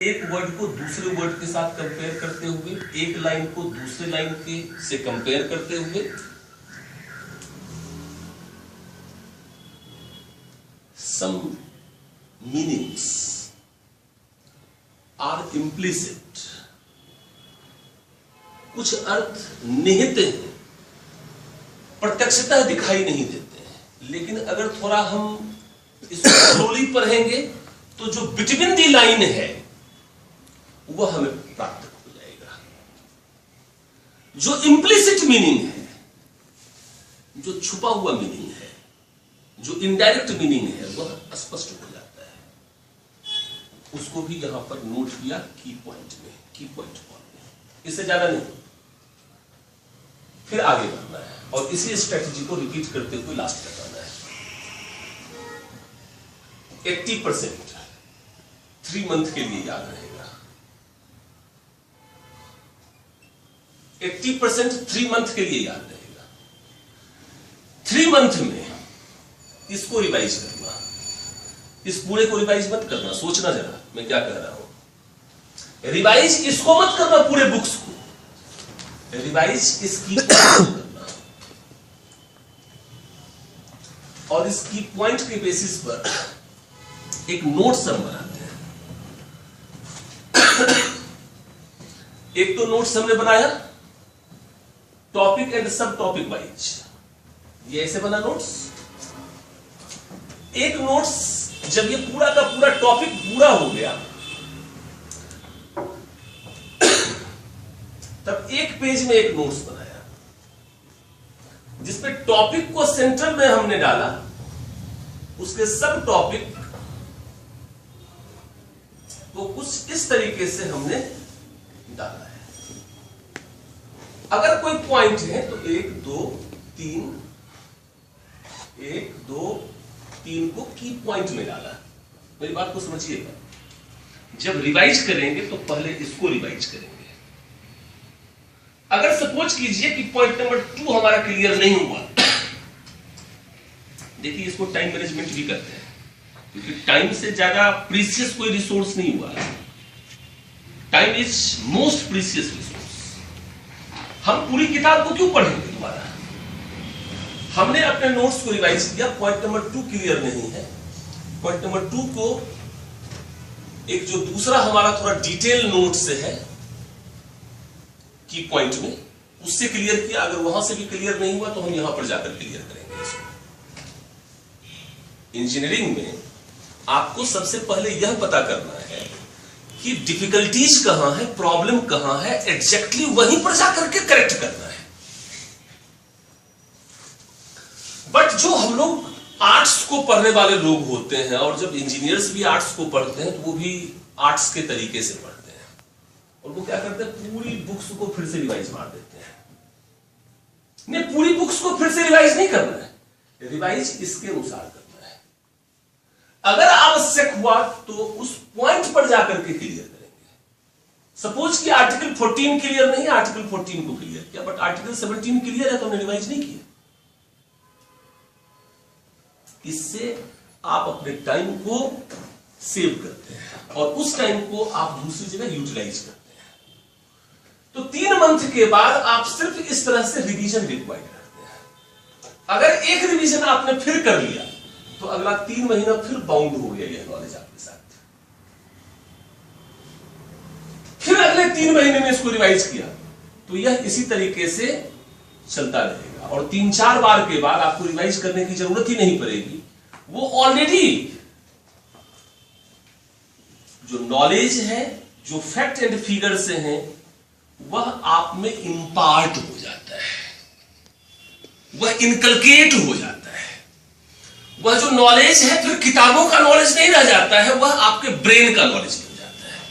एक वर्ड को दूसरे वर्ड के साथ कंपेयर करते हुए, एक लाइन को दूसरे लाइन के से कंपेयर करते हुए, some meanings are implicit, कुछ अर्थ निहित हैं, प्रत्यक्षतः दिखाई नहीं देते हैं, लेकिन अगर थोड़ा हम इसको स्लोली पढ़ेंगे तो जो बिटवीन दी लाइन है वह हमें प्राप्त हो जाएगा। जो इम्प्लिसिट मीनिंग है, जो छुपा हुआ मीनिंग है, जो इनडायरेक्ट मीनिंग है, वह स्पष्ट हो जाता है। उसको भी यहां पर नोट किया की पॉइंट में, की पॉइंट में, इससे ज्यादा नहीं, फिर आगे बढ़ना है और इसी स्ट्रेटजी को रिपीट करते हुए लास्ट तक आना है। 80% 3 मंथ के लिए याद रहेगा। 80% 3 मंथ के लिए याद रहेगा। 3 मंथ में इसको रिवाइज करना, इस पूरे को रिवाइज मत करना, सोचना जरा मैं क्या कह रहा हूं। रिवाइज इसको मत करना, पूरे बुक्स को रिवाइज इसकी करना, और इसकी पॉइंट के बेसिस पर एक नोट्स हम बनाते हैं। एक तो नोट्स हमने बनाया टॉपिक एंड सब टॉपिक वाइज, ये ऐसे बना नोट्स। एक नोट्स जब ये पूरा का पूरा टॉपिक पूरा हो गया तब एक पेज में एक नोट्स बनाया जिसपे टॉपिक को सेंटर में हमने डाला, उसके सब टॉपिक को कुछ इस तरीके से हमने डाला है। अगर कोई पॉइंट है तो 1 2 3 1 2 3 को की पॉइंट में डाला। मेरी बात को समझिएगा, जब रिवाइज करेंगे तो पहले इसको रिवाइज करेंगे। अगर सपोज कीजिए कि पॉइंट नंबर 2 हमारा क्लियर नहीं हुआ, देखिए इसको टाइम मैनेजमेंट भी करते हैं, क्योंकि टाइम से ज्यादा प्रीशियस कोई रिसोर्स नहीं हुआ। Time is most precious resource. हम पूरी किताब को क्यों पढ़ेंगे दोबारा? हमने अपने नोट्स को रिवाइज किया, पॉइंट नंबर 2 क्लियर नहीं है, पॉइंट नंबर 2 को एक जो दूसरा हमारा थोड़ा डिटेल नोट से है की पॉइंट में, उससे क्लियर किया। अगर वहां से भी क्लियर नहीं हुआ तो हम यहां पर जाकर क्लियर करेंगे इसको। इंजीनियरिंग में आपको सबसे पहले यह पता करना है कि डिफिकल्टीज कहां है, प्रॉब्लम कहां है, एग्जैक्टली वहीं पर जाकर के करेक्ट करना है। बट जो हम लोग आर्ट्स को पढ़ने वाले लोग होते हैं, और जब इंजीनियर्स भी आर्ट्स को पढ़ते हैं तो वो भी आर्ट्स के तरीके से पढ़ते हैं, और वो क्या करते हैं, पूरी बुक्स को फिर से रिवाइज मार देते हैं। नहीं, पूरी बुक्स को फिर से रिवाइज नहीं करना है, रिवाइज इसके अनुसार करना है। अगर आवश्यक हुआ तो उस पॉइंट पर जाकर के क्लियर करेंगे। सपोज कि आर्टिकल 14 क्लियर नहीं है, आर्टिकल 14 को क्लियर किया, बट आर्टिकल 17 क्लियर है तो हमने रिवाइज नहीं किया। इससे आप अपने टाइम को सेव करते हैं और उस टाइम को आप दूसरी जगह यूटिलाइज करते हैं। तो 3 मंथ के बाद आप सिर्फ इस तरह से रिवीजन रिक्वायर्ड करते हैं। अगर एक रिवीजन आपने फिर कर लिया तो अगला 3 महीना फिर बाउंड हो गया यह नॉलेज आपके साथ। फिर अगले 3 महीने में इसको रिवाइज किया तो यह इसी तरीके से चलता रहेगा, और 3-4 बार के बाद आपको रिवाइज करने की जरूरत ही नहीं पड़ेगी। वो ऑलरेडी जो नॉलेज है, जो फैक्ट एंड फिगर से है, वह आप में इंपार्ट हो जाता है, वह इनकलकेट हो जाता है। वह जो नॉलेज है फिर किताबों का नॉलेज नहीं रह जाता है, वह आपके ब्रेन का नॉलेज बन जाता है।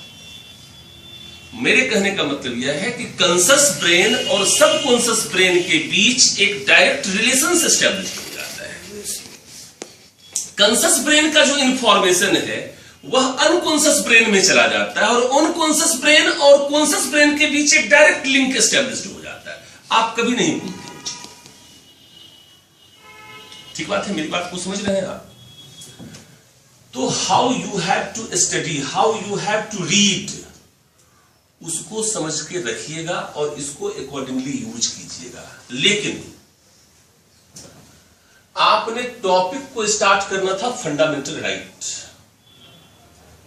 मेरे कहने का मतलब यह है कि कॉन्शियस ब्रेन और सबकॉन्शियस ब्रेन के बीच एक डायरेक्ट रिलेशन एस्टेब्लिश हो जाता है। कॉन्शियस ब्रेन का जो इंफॉर्मेशन है वह अनकॉन्शियस ब्रेन में चला जाता है, और अनकॉन्शियस ब्रेन और कॉन्शियस ब्रेन के बीच एक डायरेक्ट लिंक एस्टेब्लिश हो जाता है। आप कभी नहीं भूलते। ठीक बात है, मेरी बात को समझ रहे हैं आप? तो how you have to study, how you have to read, उसको समझ के रखिएगा और इसको अकॉर्डिंगली यूज कीजिएगा। लेकिन आपने टॉपिक को स्टार्ट करना था फंडामेंटल राइट,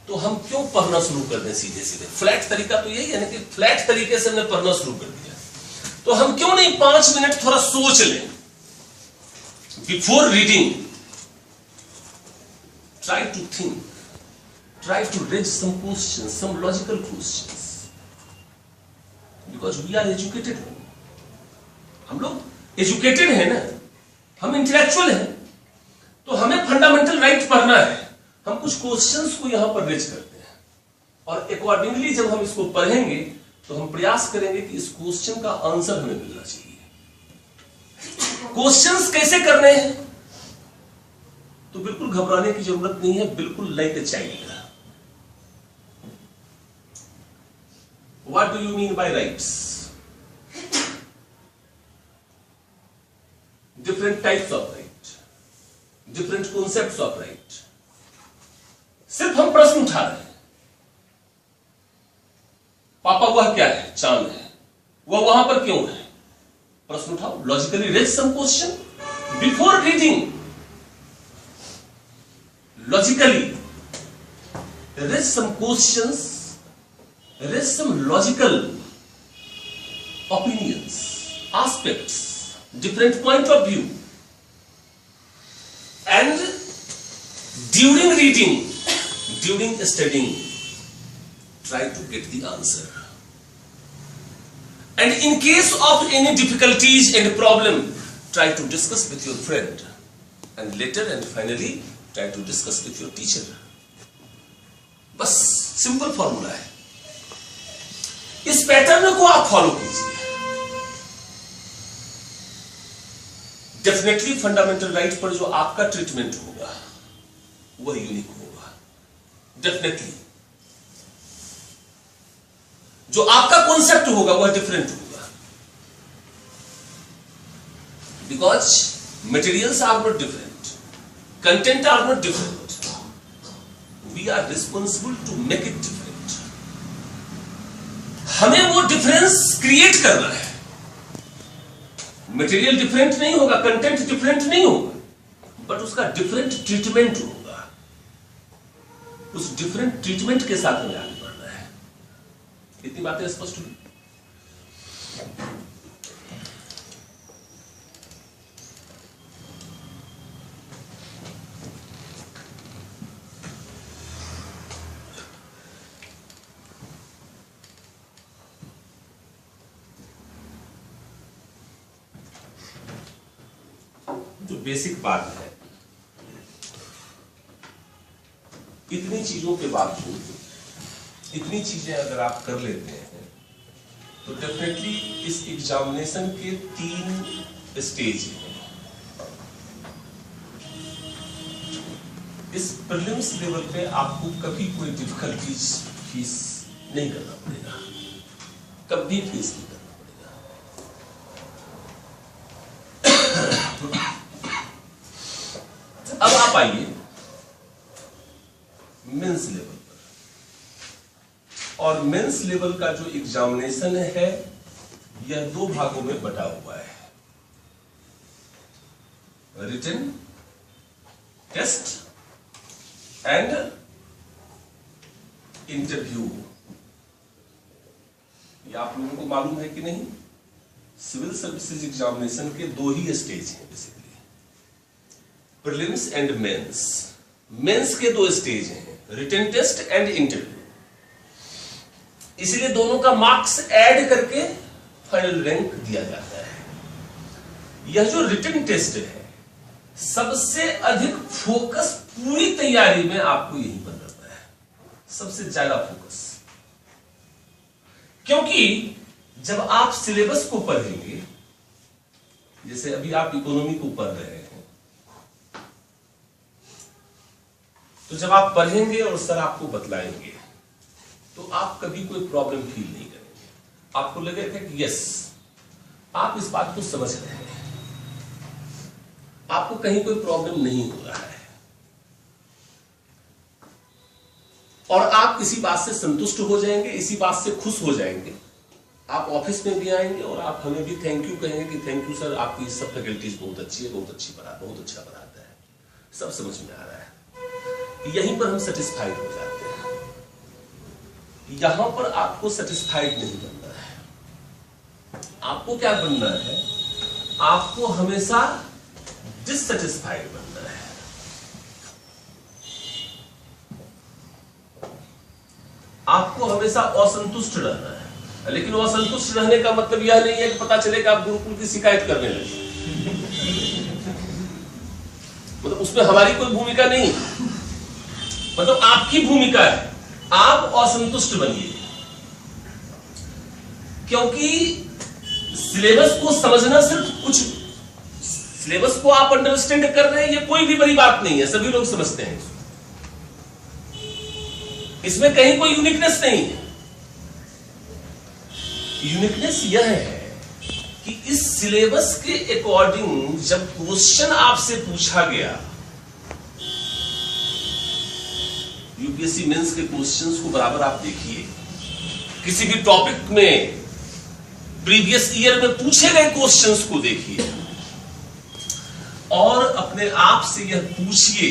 तो हम क्यों पढ़ना शुरू कर दें सीधे सीधे? फ्लैट तरीका तो यही है ना कि फ्लैट तरीके से हमने पढ़ना शुरू कर दिया, तो हम क्यों नहीं 5 मिनट थोड़ा सोच लें before reading? Try to think, try to raise some questions, some logical questions, because we are educated. हम लोग एजुकेटेड है ना, हम इंटेलेक्चुअल हैं, तो हमें फंडामेंटल राइट पढ़ना है। हम कुछ क्वेश्चंस को यहां पर रेज करते हैं और अकॉर्डिंगली जब हम इसको पढ़ेंगे तो हम प्रयास करेंगे कि इस क्वेश्चन का आंसर हमें मिलना चाहिए। क्वेश्चंस कैसे करने हैं? तो बिल्कुल घबराने की जरूरत नहीं है, बिल्कुल like a child. What do you mean by rights? Different types of right, different concepts of right. सिर्फ हम प्रश्न उठा रहे हैं। पापा वह क्या है? चांद है। वह वहां पर क्यों है? प्रश्न उठाओ, logically raise some question before reading. Logically raise some questions, raise some logical opinions, aspects, different point of view, and during reading, during studying, try to get the answer. And in case of any difficulties and problem, try to discuss with your friend, and later and finally try to discuss with your teacher. बस simple formula है, इस pattern को आप follow कीजिए। Definitely fundamental right पर जो आपका treatment होगा वह यूनिक होगा। डेफिनेटली जो आपका कॉन्सेप्ट होगा वह डिफरेंट होगा, because materials are not different, content are not different, we are responsible to make it different. हमें वो डिफरेंस क्रिएट करना है। मटेरियल डिफरेंट नहीं होगा, कंटेंट डिफरेंट नहीं होगा, बट उसका डिफरेंट ट्रीटमेंट होगा। उस डिफरेंट ट्रीटमेंट के साथ हमें आगे बढ़ना है। इतनी बातें स्पष्ट हुई? जो बेसिक बात है, इतनी चीजों के बावजूद, इतनी चीजें अगर आप कर लेते हैं तो डेफिनेटली इस एग्जामिनेशन के 3 स्टेज हैं। इस प्रीलिम्स लेवल पे आपको कभी कोई डिफिकल्टीज फेस नहीं करना पड़ेगा, कभी फेस नहीं करना पड़ेगा। अब आप आइए मेंस लेवल पर, और मेंस लेवल का जो एग्जामिनेशन है यह 2 भागों में बटा हुआ है, रिटन टेस्ट एंड इंटरव्यू। ये आप लोगों को मालूम है कि नहीं? सिविल सर्विसेज एग्जामिनेशन के 2 ही स्टेज हैं basically, prelims and mains. Mains के 2 स्टेज हैं, रिटन टेस्ट एंड इंटरव्यू। इसलिए दोनों का मार्क्स ऐड करके फाइनल रैंक दिया जाता है। यह जो रिटन टेस्ट है, सबसे अधिक फोकस पूरी तैयारी में आपको यहीं पर करना है, सबसे ज्यादा फोकस। क्योंकि जब आप सिलेबस को पढ़ेंगे, जैसे अभी आप इकोनॉमी को पढ़ रहे हैं, तो जब आप पढ़ेंगे और सर आपको बतलाएंगे तो आप कभी कोई प्रॉब्लम फील नहीं करेंगे। आपको लगेगा कि यस, आप इस बात को समझ रहे हैं, आपको कहीं कोई प्रॉब्लम नहीं हो रहा है। आप इसी बात से संतुष्ट हो जाएंगे, इसी बात से खुश हो जाएंगे, आप ऑफिस में भी आएंगे और आप हमें भी थैंक यू कहेंगे कि थैंक यू सर, आपकी सब फैकल्टीज बहुत अच्छी है, बहुत अच्छा पढ़ाता है, सब समझ में आ रहा है। यहीं पर हम सेटिस्फाइड हो जाते हैं। यहां पर आपको सेटिस्फाइड नहीं बनना है। आपको क्या बनना है? आपको हमेशा डिससेटिस्फाइड बनना है। आपको हमेशा असंतुष्ट रहना है। लेकिन असंतुष्ट रहने का मतलब यह नहीं है कि पता चले कि आप गुरुकुल की शिकायत करने लगे। मतलब उसमें हमारी कोई भूमिका नहीं, मतलब आपकी भूमिका है, आप असंतुष्ट बनिए। क्योंकि सिलेबस को समझना, सिर्फ कुछ सिलेबस को आप अंडरस्टैंड कर रहे हैं, ये कोई भी बड़ी बात नहीं है, सभी लोग समझते हैं। इसमें कहीं कोई यूनिकनेस नहीं है। यूनिकनेस यह है कि इस सिलेबस के अकॉर्डिंग जब क्वेश्चन आपसे पूछा गया, यूपीएससी मेंस के क्वेश्चंस को बराबर आप देखिए, किसी भी टॉपिक में प्रीवियस ईयर में पूछे गए क्वेश्चंस को देखिए और अपने आप से यह पूछिए,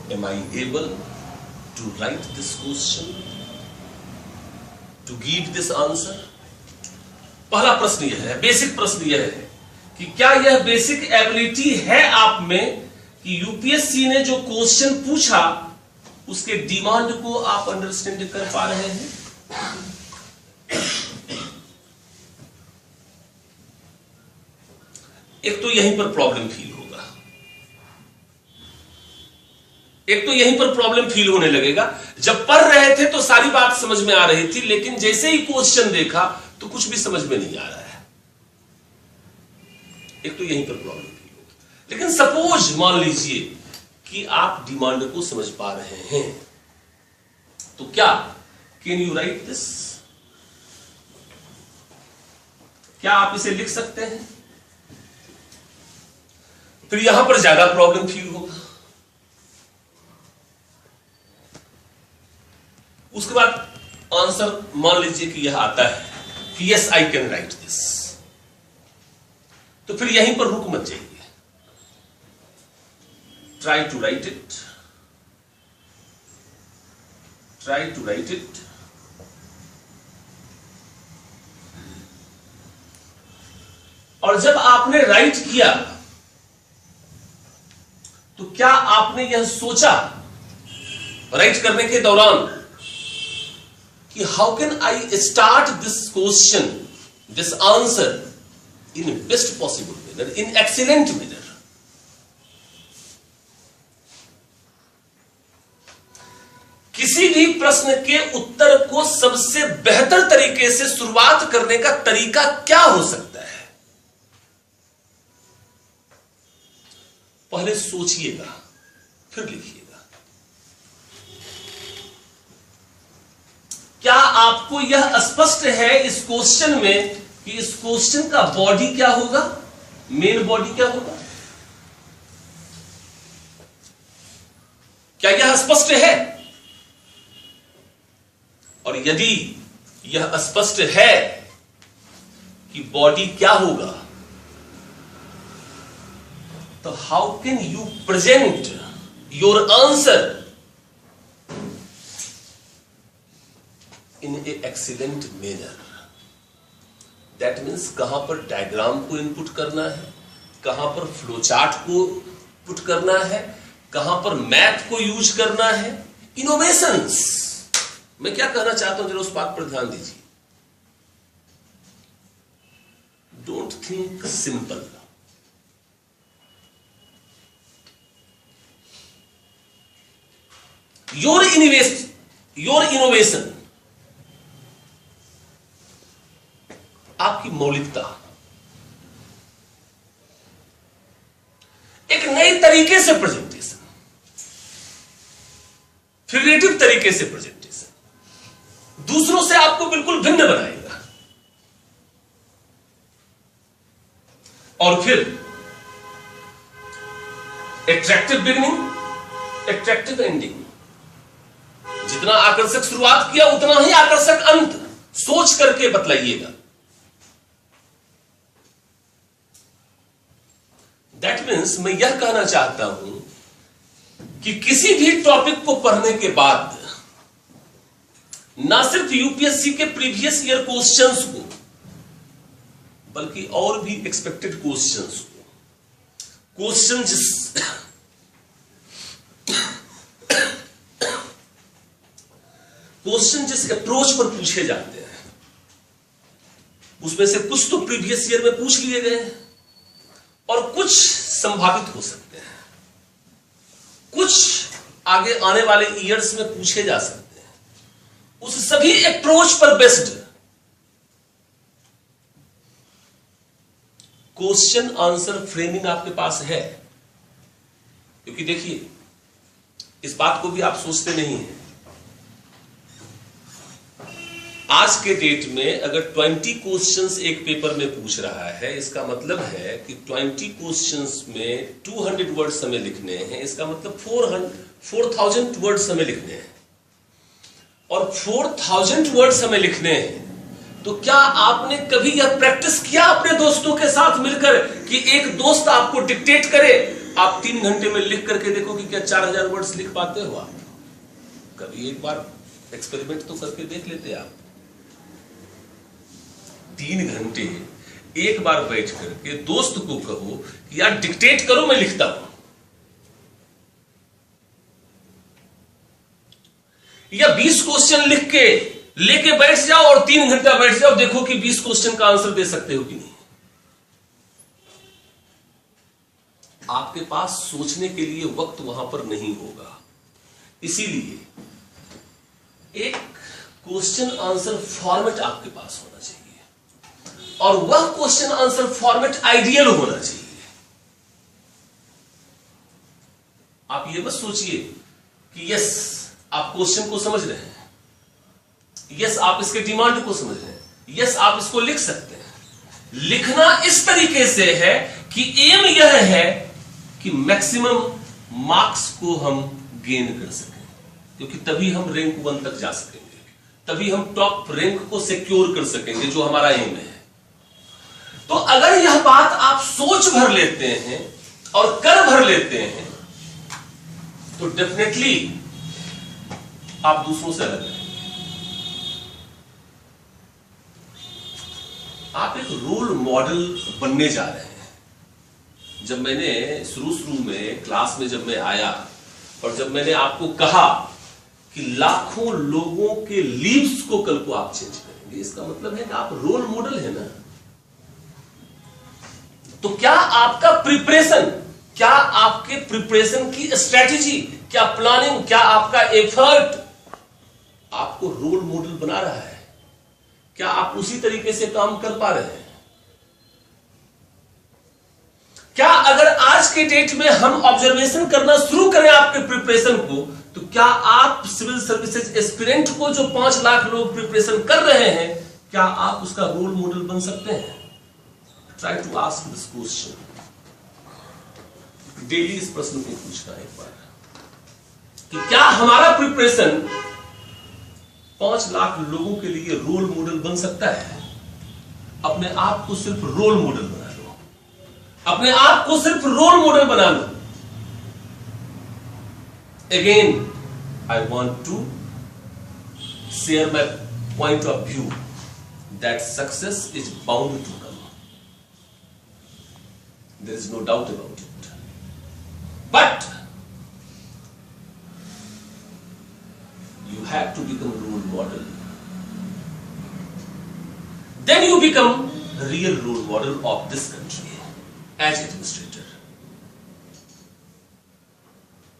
am I able to write this question, to give this answer? पहला प्रश्न यह है, बेसिक प्रश्न यह है कि क्या यह बेसिक एबिलिटी है आप में कि यूपीएससी ने जो क्वेश्चन पूछा उसके डिमांड को आप अंडरस्टैंड कर पा रहे हैं? एक तो यहीं पर प्रॉब्लम फील होगा, एक तो यहीं पर प्रॉब्लम फील होने लगेगा। जब पढ़ रहे थे तो सारी बात समझ में आ रही थी, लेकिन जैसे ही क्वेश्चन देखा तो कुछ भी समझ में नहीं आ रहा है। एक तो यहीं पर प्रॉब्लम फील होगा। लेकिन सपोज मान लीजिए कि आप डिमांड को समझ पा रहे हैं, तो क्या कैन यू राइट दिस? क्या आप इसे लिख सकते हैं? फिर यहां पर ज्यादा प्रॉब्लम फील होगा। उसके बाद आंसर मान लीजिए कि यह आता है कि yes I can write this, तो फिर यहीं पर रुक मत जाइए। Try to write it, try to write it. और जब आपने राइट किया तो क्या आपने यह सोचा राइट करने के दौरान कि how can I start this question, this answer in best possible manner, in excellent manner? किसी भी प्रश्न के उत्तर को सबसे बेहतर तरीके से शुरुआत करने का तरीका क्या हो सकता है? पहले सोचिएगा फिर लिखिएगा। क्या आपको यह स्पष्ट है इस क्वेश्चन में कि इस क्वेश्चन का बॉडी क्या होगा, मेन बॉडी क्या होगा? क्या यह स्पष्ट है? और यदि यह स्पष्ट है कि बॉडी क्या होगा, तो how can you present your answer in A excellent manner? That means कहां पर डायग्राम को इनपुट करना है, कहां पर फ्लो चार्ट को पुट करना है, कहां पर मैथ को यूज करना है, इनोवेशंस। मैं क्या कहना चाहता हूं, जरा उस बात पर ध्यान दीजिए। Don't think simple, your innovation, आपकी मौलिकता, एक नए तरीके से प्रेजेंटेशन, क्रिएटिव तरीके से प्रेजेंटेशन, दूसरों से आपको बिल्कुल भिन्न बनाएगा। और फिर एट्रैक्टिव बिगिनिंग, एट्रैक्टिव एंडिंग। जितना आकर्षक शुरुआत किया उतना ही आकर्षक अंत सोच करके बतलाइएगा। दैट मीन्स मैं यह कहना चाहता हूं कि किसी भी टॉपिक को पढ़ने के बाद ना सिर्फ यूपीएससी के प्रीवियस ईयर क्वेश्चंस को बल्कि और भी एक्सपेक्टेड क्वेश्चंस को, क्वेश्चन जिस अप्रोच पर पूछे जाते हैं उसमें से कुछ तो प्रीवियस ईयर में पूछ लिए गए हैं और कुछ संभावित हो सकते हैं, कुछ आगे आने वाले ईयर्स में पूछे जा सकते हैं। उस सभी अप्रोच पर बेस्ड क्वेश्चन आंसर फ्रेमिंग आपके पास है। क्योंकि देखिए, इस बात को भी आप सोचते नहीं हैं, आज के डेट में अगर 20 क्वेश्चंस एक पेपर में पूछ रहा है, इसका मतलब है कि 20 क्वेश्चंस में 200 वर्ड्स हमें लिखने हैं। इसका मतलब 4000 वर्ड्स हमें लिखने हैं और 4000 वर्ड्स हमें लिखने हैं। तो क्या आपने कभी यह प्रैक्टिस किया अपने दोस्तों के साथ मिलकर कि एक दोस्त आपको डिक्टेट करे, आप 3 घंटे में लिख करके देखो कि क्या 4000 वर्ड्स लिख पाते हो आप? कभी एक बार एक्सपेरिमेंट तो करके देख लेते आप। 3 घंटे एक बार बैठ करके दोस्त को कहो कि यार डिक्टेट करो, मैं लिखता हूं। या 20 क्वेश्चन लिख के लेके बैठ जाओ और 3 घंटा बैठ जाओ, देखो कि 20 क्वेश्चन का आंसर दे सकते हो कि नहीं। आपके पास सोचने के लिए वक्त वहां पर नहीं होगा। इसीलिए एक क्वेश्चन आंसर फॉर्मेट आपके पास होना चाहिए और वह क्वेश्चन आंसर फॉर्मेट आइडियल होना चाहिए। आप ये मत सोचिए कि यस आप क्वेश्चन को समझ रहे हैं, यस आप इसके डिमांड को समझ रहे हैं, यस आप इसको लिख सकते हैं। लिखना इस तरीके से है कि एम यह है कि मैक्सिमम मार्क्स को हम गेन कर सकें, क्योंकि तभी हम रैंक 1 तक जा सकेंगे, तभी हम टॉप रैंक को सिक्योर कर सकेंगे, जो हमारा एम है। तो अगर यह बात आप सोच भर लेते हैं और कर भर लेते हैं तो डेफिनेटली आप दूसरों से अलग हैं। आप एक रोल मॉडल बनने जा रहे हैं। जब मैंने शुरू में क्लास में जब मैं आया और जब मैंने आपको कहा कि लाखों लोगों के लीव्स को कल को आप चेंज करेंगे, इसका मतलब है कि आप रोल मॉडल है ना। तो क्या आपका प्रिपरेशन, क्या आपके प्रिपरेशन की स्ट्रेटेजी, क्या प्लानिंग, क्या आपका एफर्ट आपको रोल मॉडल बना रहा है? क्या आप उसी तरीके से काम कर पा रहे हैं? क्या अगर आज के डेट में हम ऑब्जर्वेशन करना शुरू करें आपके प्रिपरेशन को, तो क्या आप सिविल सर्विसेज एस्पिरेंट को जो 5 लाख लोग प्रिपरेशन कर रहे हैं, क्या आप उसका रोल मॉडल बन सकते हैं? Try to ask this question. Daily इस प्रश्न को पूछना एक बार कि क्या हमारा प्रिपरेशन 5 लाख लोगों के लिए रोल मॉडल बन सकता है? अपने आप को सिर्फ रोल मॉडल बना लो, अपने आप को सिर्फ रोल मॉडल बना लो। Again I want to share my point of view that success is bound to come, there is no doubt about it, but you have to become a role model. Then you become the real role model of this country as administrator.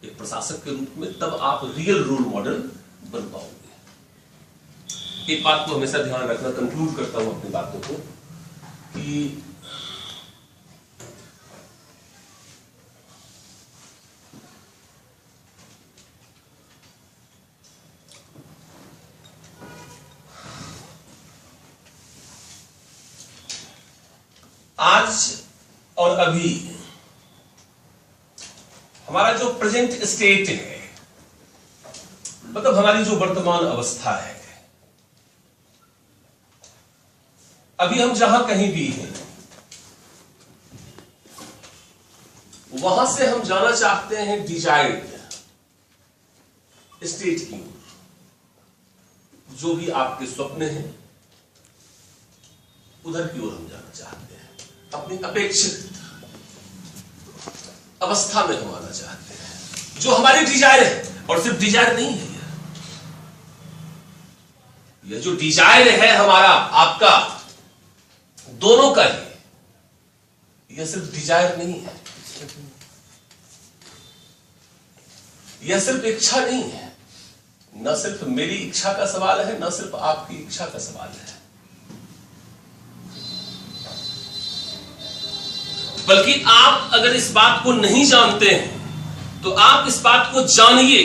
एक प्रशासक के रूप में तब आप real role model बन पाओगे। एक बात को हमेशा ध्यान रखना, कंक्लूड करता हूं अपनी बातों को, कि आज और अभी हमारा जो प्रेजेंट स्टेट है, मतलब हमारी जो वर्तमान अवस्था है, अभी हम जहां कहीं भी हैं, वहां से हम जाना चाहते हैं डिजायर्ड स्टेट की ओर। जो भी आपके स्वप्न हैं, उधर की ओर हम जाना चाहते हैं, अपनी अपेक्षित अवस्था में हम आना चाहते हैं, जो हमारी डिजायर है। और सिर्फ डिजायर नहीं है, यह जो डिजायर है हमारा आपका दोनों का ही, यह सिर्फ डिजायर नहीं है, यह सिर्फ इच्छा नहीं है। न सिर्फ मेरी इच्छा का सवाल है, न सिर्फ आपकी इच्छा का सवाल है, बल्कि आप अगर इस बात को नहीं जानते हैं तो आप इस बात को जानिए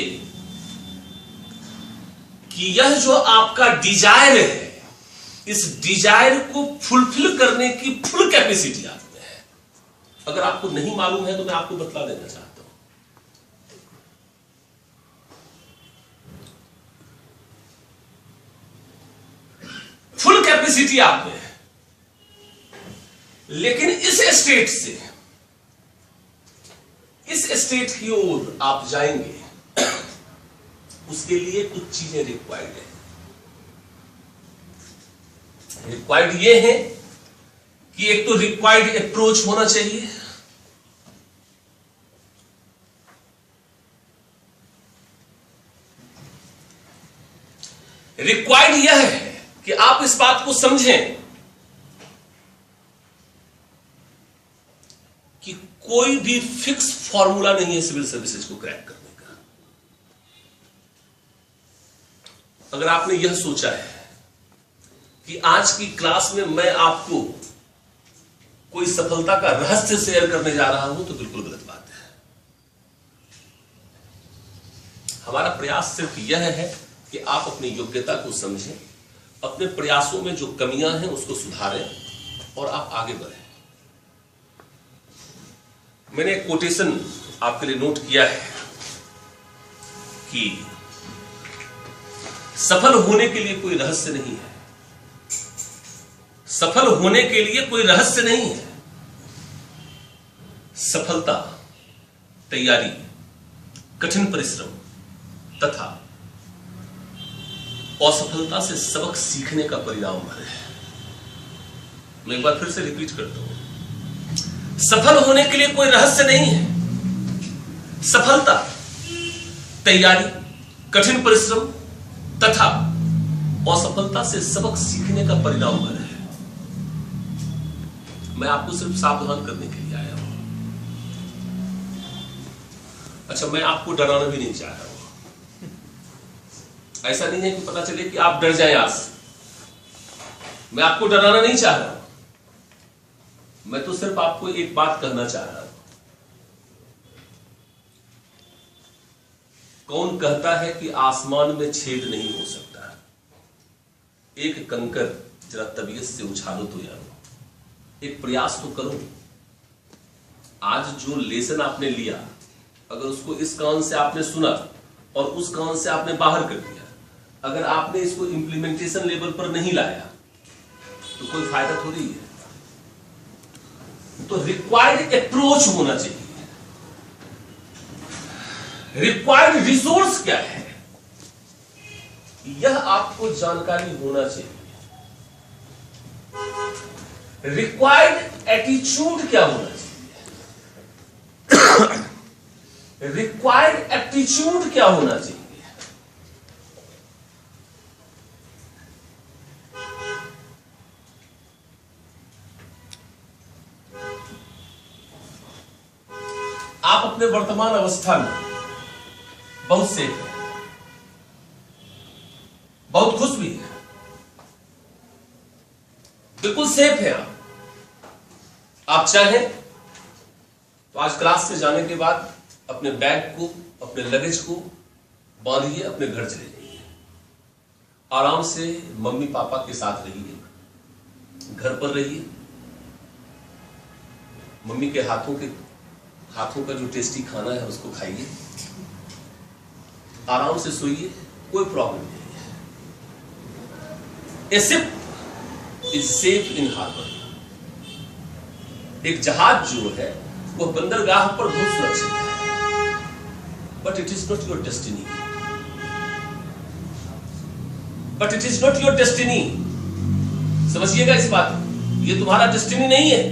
कि यह जो आपका डिजायर है, इस डिजायर को फुलफिल करने की फुल कैपेसिटी आप में है। अगर आपको नहीं मालूम है तो मैं आपको बतला देना चाहता हूं। फुल कैपेसिटी आप में है, लेकिन इस स्टेट से इस स्टेट की ओर आप जाएंगे, उसके लिए कुछ चीजें रिक्वायर्ड है। रिक्वायर्ड ये है कि एक तो रिक्वायर्ड अप्रोच होना चाहिए, रिक्वायर्ड यह है कि आप इस बात को समझें कि कोई भी फिक्स फॉर्मूला नहीं है सिविल सर्विसेज को क्रैक करने का। अगर आपने यह सोचा है कि आज की क्लास में मैं आपको कोई सफलता का रहस्य शेयर करने जा रहा हूं, तो बिल्कुल गलत बात है। हमारा प्रयास सिर्फ यह है कि आप अपनी योग्यता को समझें, अपने प्रयासों में जो कमियां हैं उसको सुधारें और आप आगे बढ़ें। मैंने एक कोटेशन आपके लिए नोट किया है कि सफल होने के लिए कोई रहस्य नहीं है, सफल होने के लिए कोई रहस्य नहीं है। सफलता तैयारी, कठिन परिश्रम तथा असफलता से सबक सीखने का परिणाम है। मैं एक बार फिर से रिपीट करता हूं, सफल होने के लिए कोई रहस्य नहीं है। सफलता तैयारी, कठिन परिश्रम तथा असफलता से सबक सीखने का परिणाम है। मैं आपको सिर्फ सावधान करने के लिए आया हूं। अच्छा, मैं आपको डराना भी नहीं चाह रहा हूं। ऐसा नहीं है कि पता चले कि आप डर जाएं आज। मैं आपको डराना नहीं चाह रहा हूं, मैं तो सिर्फ आपको एक बात कहना चाह रहा हूं। कौन कहता है कि आसमान में छेद नहीं हो सकता? एक कंकर जरा तबीयत से उछालो तो यारो, एक प्रयास तो करो। आज जो लेसन आपने लिया, अगर उसको इस कान से आपने सुना और उस कान से आपने बाहर कर दिया, अगर आपने इसको इंप्लीमेंटेशन लेवल पर नहीं लाया तो कोई फायदा थोड़ी है। तो रिक्वायर्ड अप्रोच होना चाहिए। रिक्वायर्ड रिसोर्स क्या है, यह आपको जानकारी होना चाहिए। रिक्वायर्ड एटीट्यूड क्या होना चाहिए, रिक्वायर्ड एप्टीट्यूड क्या होना चाहिए। आप अपने वर्तमान अवस्था में बहुत सेफ हैं, बहुत खुश भी हैं, बिल्कुल सेफ हैं आप चाहें तो आज क्लास से जाने के बाद अपने बैग को, अपने लगेज को बांधिए, अपने घर चले जाइए। आराम से मम्मी पापा के साथ रहिए, घर पर रहिए। मम्मी के हाथों का जो टेस्टी खाना है उसको खाइए, आराम से सोइए, कोई प्रॉब्लम नहीं है। A ship is safe in harbour. एक जहाज जो है वह बंदरगाह पर बहुत सुरक्षित है, but it is not your destiny. But it is not your destiny. समझिएगा इस बात, ये तुम्हारा डेस्टिनी नहीं है।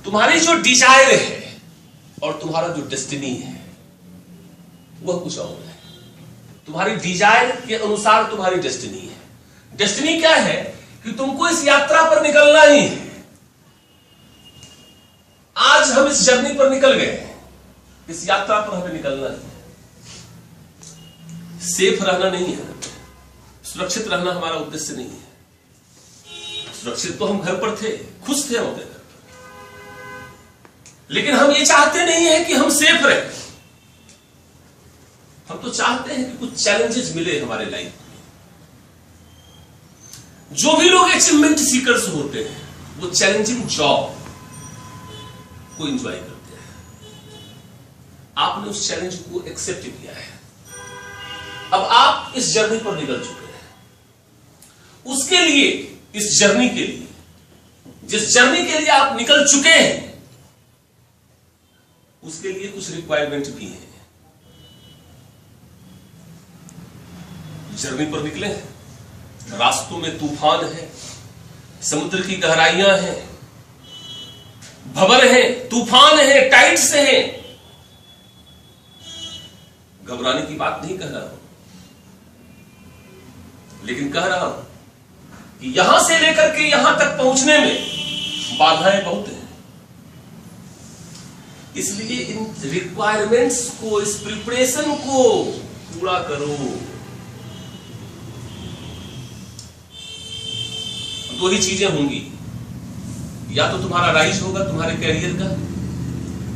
तुम्हारी जो डिजायर है और तुम्हारा जो डेस्टिनी है वह कुछ और है। तुम्हारी डिजायर के अनुसार तुम्हारी डेस्टिनी है। डेस्टिनी क्या है कि तुमको इस यात्रा पर निकलना ही है। आज हम इस जर्नी पर निकल गए, इस यात्रा पर हमें निकलना है। सेफ रहना नहीं है, सुरक्षित रहना हमारा उद्देश्य नहीं है। सुरक्षित तो हम घर पर थे, खुश थे हम अपने घर पर, लेकिन हम ये चाहते नहीं है कि हम सेफ रहें। हम तो चाहते हैं कि कुछ चैलेंजेस मिले हमारे लाइफ में। जो भी लोग अचीवमेंट सीकर्स होते हैं वो चैलेंजिंग जॉब को एंजॉय करते हैं। आपने उस चैलेंज को एक्सेप्ट किया है, अब आप इस जर्नी पर निकल चुके हैं। उसके लिए, इस जर्नी के लिए, जिस जर्नी के लिए आप निकल चुके हैं, उसके लिए कुछ रिक्वायरमेंट भी है। जर्नी पर निकले हैं, रास्तों में तूफान है, समुद्र की गहराइयां हैं, भंवर है, तूफान है, टाइड्स हैं। घबराने की बात नहीं कह रहा हूं, लेकिन कह रहा हूं कि यहां से लेकर के यहां तक पहुंचने में बाधाएं बहुत हैं। इसलिए इन रिक्वायरमेंट्स को, इस प्रिपरेशन को पूरा करो। दो ही चीजें होंगी, या तो तुम्हारा राइज होगा तुम्हारे कैरियर का,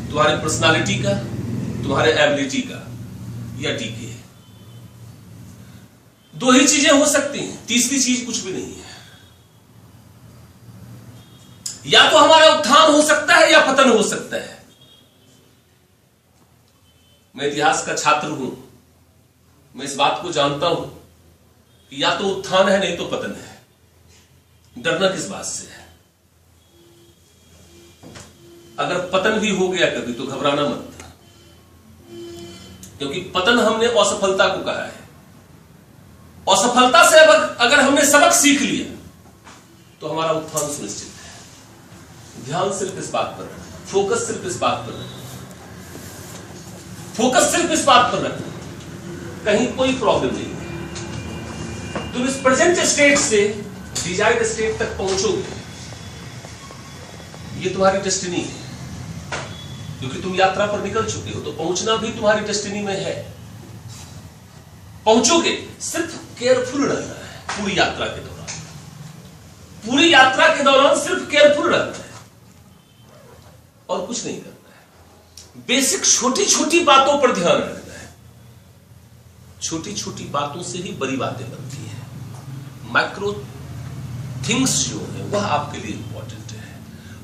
तुम्हारे पर्सनालिटी का, तुम्हारे एबिलिटी का, या डीके। दो ही चीजें हो सकती हैं, तीसरी चीज कुछ भी नहीं है। या तो हमारा उत्थान हो सकता है या पतन हो सकता है। मैं इतिहास का छात्र हूं, मैं इस बात को जानता हूं कि या तो उत्थान है नहीं तो पतन है। डरना किस बात से है? अगर पतन भी हो गया कभी तो घबराना मत, क्योंकि पतन हमने असफलता को कहा है। असफलता से अगर हमने सबक सीख लिया तो हमारा उत्थान सुनिश्चित है। ध्यान सिर्फ इस बात पर रखना, फोकस सिर्फ इस बात पर रखना, फोकस सिर्फ इस बात पर रखना, कहीं कोई प्रॉब्लम नहीं है। तुम इस प्रेजेंट स्टेट से डिजायर्ड स्टेट तक पहुंचोगे, ये तुम्हारी डेस्टिनी है। क्योंकि तुम यात्रा पर निकल चुके हो तो पहुंचना भी तुम्हारी डेस्टिनी में है। पहुंचोगे, सिर्फ केयरफुल रहना है पूरी यात्रा के दौरान। पूरी यात्रा के दौरान सिर्फ केयरफुल रहना है और कुछ नहीं करना है। बेसिक छोटी छोटी बातों पर ध्यान रखना है। छोटी छोटी बातों से ही बड़ी बातें बनती हैं। माइक्रो थिंग्स जो है वह आपके लिए इंपॉर्टेंट है,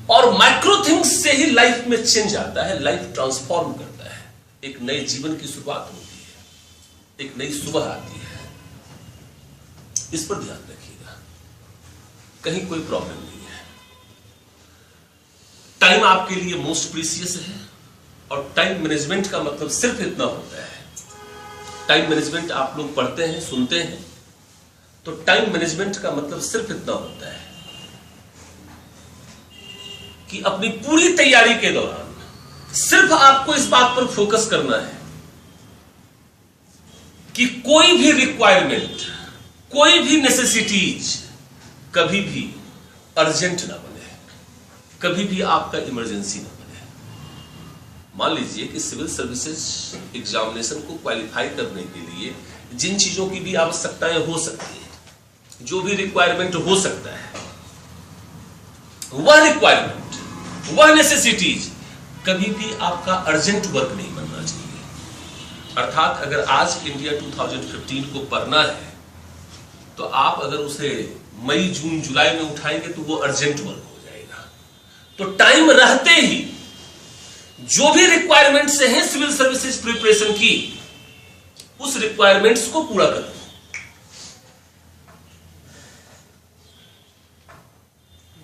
और माइक्रो थिंग्स से ही लाइफ में चेंज आता है, लाइफ ट्रांसफॉर्म करता है। एक नए जीवन की शुरुआत होती है, एक नई सुबह आती है। इस पर ध्यान रखिएगा, कहीं कोई प्रॉब्लम नहीं है। टाइम आपके लिए मोस्ट प्रीशियस है, और टाइम मैनेजमेंट का मतलब सिर्फ इतना होता है। टाइम मैनेजमेंट आप लोग पढ़ते हैं, सुनते हैं, तो टाइम मैनेजमेंट का मतलब सिर्फ इतना होता है कि अपनी पूरी तैयारी के दौरान सिर्फ आपको इस बात पर फोकस करना है कि कोई भी रिक्वायरमेंट, कोई भी नेसेसिटीज कभी भी अर्जेंट ना बने, कभी भी आपका इमरजेंसी ना बने। मान लीजिए कि सिविल सर्विसेज एग्जामिनेशन को क्वालिफाई करने के लिए जिन चीजों की भी आवश्यकताएं हो सकती है, जो भी रिक्वायरमेंट हो सकता है, वह रिक्वायरमेंट, वह नेसेसिटीज कभी भी आपका अर्जेंट वर्क नहीं बनना चाहिए। अर्थात अगर आज इंडिया 2015 को पढ़ना है तो आप अगर उसे मई, जून, जुलाई में उठाएंगे तो वो अर्जेंट वर्क हो जाएगा। तो टाइम रहते ही जो भी रिक्वायरमेंट्स हैं सिविल सर्विसेज प्रिपरेशन की, उस रिक्वायरमेंट्स को पूरा कर दो।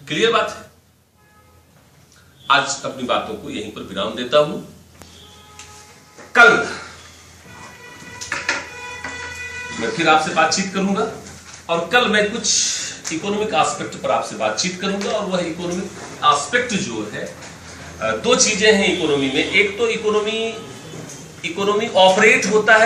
क्लियर बात है? आज अपनी बातों को यहीं पर विराम देता हूं। कल मैं फिर आपसे बातचीत करूंगा और कल मैं कुछ इकोनॉमिक एस्पेक्ट पर आपसे बातचीत करूंगा। और वह इकोनॉमिक एस्पेक्ट जो है, दो चीजें हैं इकोनॉमी में। एक तो इकोनॉमी ऑपरेट होता है